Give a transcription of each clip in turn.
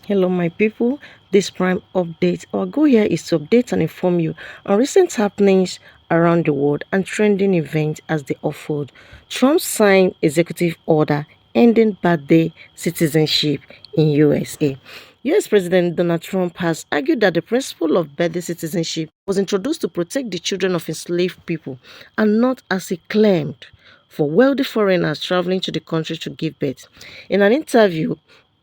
Hello, my people. This Prime Update. Our goal here is to update and inform you on recent happenings around the world and trending events as they unfold. Trump signed executive order ending birthday citizenship in USA. US President Donald Trump has argued that the principle of birthday citizenship was introduced to protect the children of enslaved people and not as he claimed for wealthy foreigners traveling to the country to give birth. In an interview,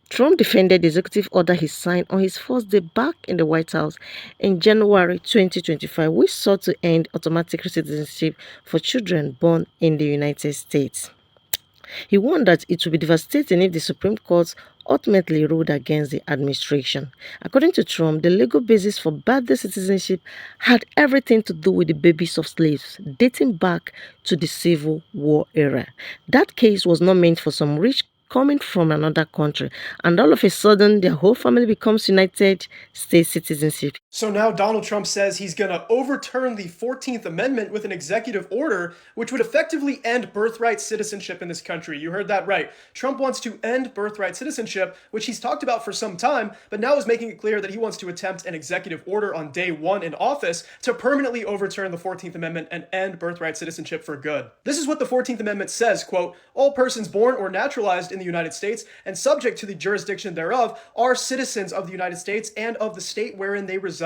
Trump defended the executive order he signed on his first day back in the White House in January 2025, which sought to end automatic citizenship for children born in the United States. He warned that it would be devastating if the Supreme Court ultimately ruled against the administration. According to Trump, the legal basis for birthday citizenship had everything to do with the babies of slaves dating back to the Civil War era. That case was not meant for some rich coming from another country, and all of a sudden their whole family becomes United States citizenship. So now Donald Trump says he's going to overturn the 14th Amendment with an executive order, which would effectively end birthright citizenship in this country. You heard that right. Trump wants to end birthright citizenship, which he's talked about for some time, but now is making it clear that he wants to attempt an executive order on day one in office to permanently overturn the 14th Amendment and end birthright citizenship for good. This is what the 14th Amendment says, quote, "All persons born or naturalized in the United States and subject to the jurisdiction thereof are citizens of the United States and of the state wherein they reside."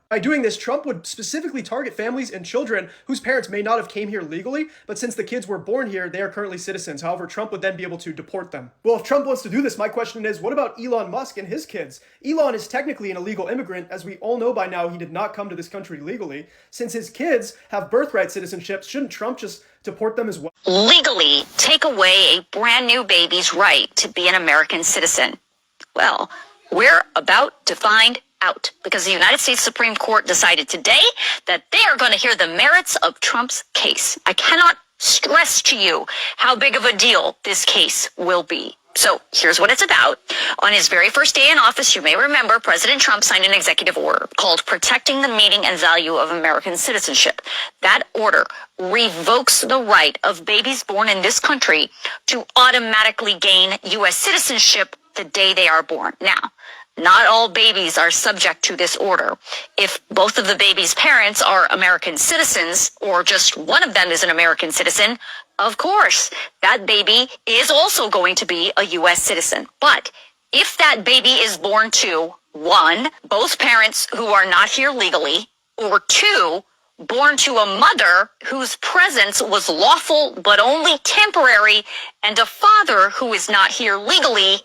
By doing this, Trump would specifically target families and children whose parents may not have came here legally, but since the kids were born here, they are currently citizens. However, Trump would then be able to deport them. Well, if Trump wants to do this, my question is, what about Elon Musk and his kids? Elon is technically an illegal immigrant. As we all know by now, he did not come to this country legally. Since his kids have birthright citizenship, shouldn't Trump just deport them as well? Legally take away a brand new baby's right to be an American citizen. Well, we're about to find out, because the United States Supreme Court decided today that they are going to hear the merits of Trump's case. I cannot stress to you how big of a deal this case will be. So here's what it's about. On his very first day in office, you may remember, President Trump signed an executive order called Protecting the Meaning and Value of American Citizenship. That order revokes the right of babies born in this country to automatically gain U.S. citizenship the day they are born. Now, not all babies are subject to this order. If both of the baby's parents are American citizens, or just one of them is an American citizen, of course, that baby is also going to be a U.S. citizen. But if that baby is born to, one, both parents who are not here legally, or two, born to a mother whose presence was lawful but only temporary, and a father who is not here legally,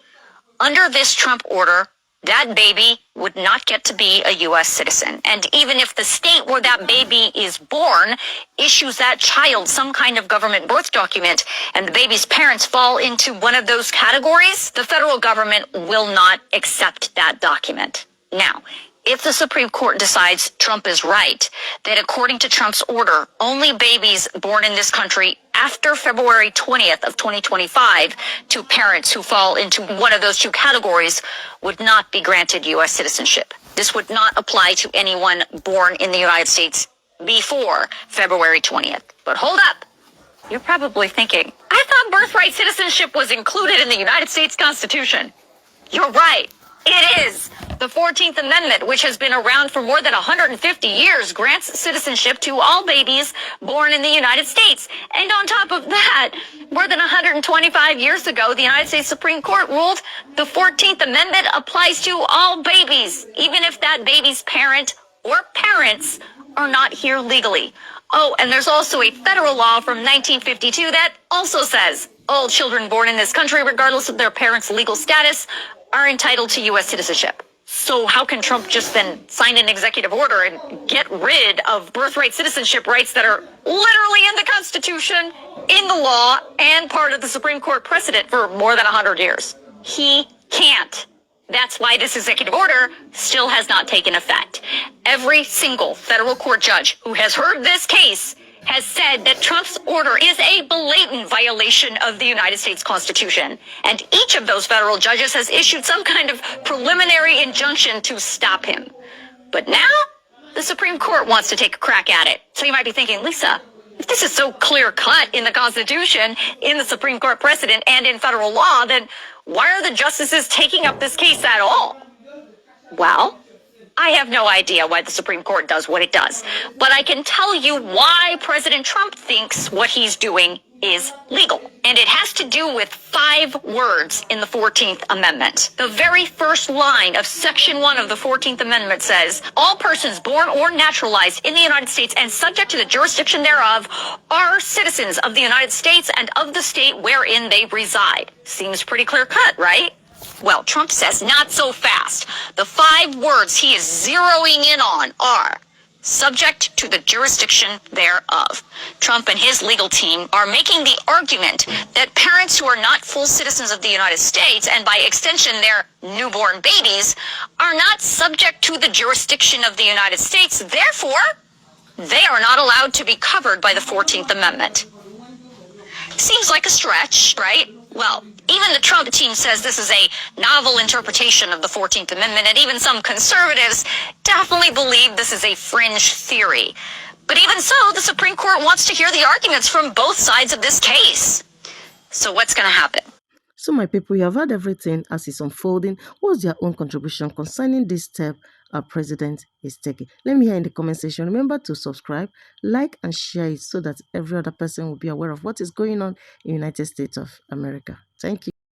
under this Trump order, that baby would not get to be a U.S. citizen. And even if the state where that baby is born issues that child some kind of government birth document and the baby's parents fall into one of those categories, the federal government will not accept that document. Now, if the Supreme Court decides Trump is right, that according to Trump's order, only babies born in this country after February 20th of 2025 to parents who fall into one of those two categories would not be granted U.S. citizenship. This would not apply to anyone born in the United States before February 20th. But hold up. You're probably thinking, I thought birthright citizenship was included in the United States Constitution. You're right. It is. The 14th Amendment, which has been around for more than 150 years, grants citizenship to all babies born in the United States. And on top of that, more than 125 years ago, the United States Supreme Court ruled the 14th Amendment applies to all babies, even if that baby's parent or parents are not here legally. Oh, and there's also a federal law from 1952 that also says all children born in this country, regardless of their parents' legal status, are entitled to U.S. citizenship. So how can Trump just then sign an executive order and get rid of birthright citizenship rights that are literally in the Constitution, in the law, and part of the Supreme Court precedent for more than 100 years? He can't. That's why this executive order still has not taken effect. Every single federal court judge who has heard this case has said that Trump's order is a blatant violation of the United States Constitution. And each of those federal judges has issued some kind of preliminary injunction to stop him. But now, the Supreme Court wants to take a crack at it. So you might be thinking, Lisa, if this is so clear-cut in the Constitution, in the Supreme Court precedent, and in federal law, then why are the justices taking up this case at all? Well, I have no idea why the Supreme Court does what it does, but I can tell you why President Trump thinks what he's doing is legal. And it has to do with 5 words in the 14th Amendment. The very first line of Section 1 of the 14th Amendment says, all persons born or naturalized in the United States and subject to the jurisdiction thereof are citizens of the United States and of the state wherein they reside. Seems pretty clear cut, right? Well, Trump says not so fast. The 5 words he is zeroing in on are subject to the jurisdiction thereof. Trump and his legal team are making the argument that parents who are not full citizens of the United States, and by extension their newborn babies, are not subject to the jurisdiction of the United States. Therefore, they are not allowed to be covered by the 14th Amendment. Seems like a stretch, right? Well, even the Trump team says this is a novel interpretation of the 14th Amendment, and even some conservatives definitely believe this is a fringe theory. But even so, the Supreme Court wants to hear the arguments from both sides of this case. So what's going to happen? So my people, you have heard everything as it's unfolding. What's your own contribution concerning this step our president is taking? Let me hear in the comment section. Remember to subscribe, like, and share it so that every other person will be aware of what is going on in the United States of America. Thank you.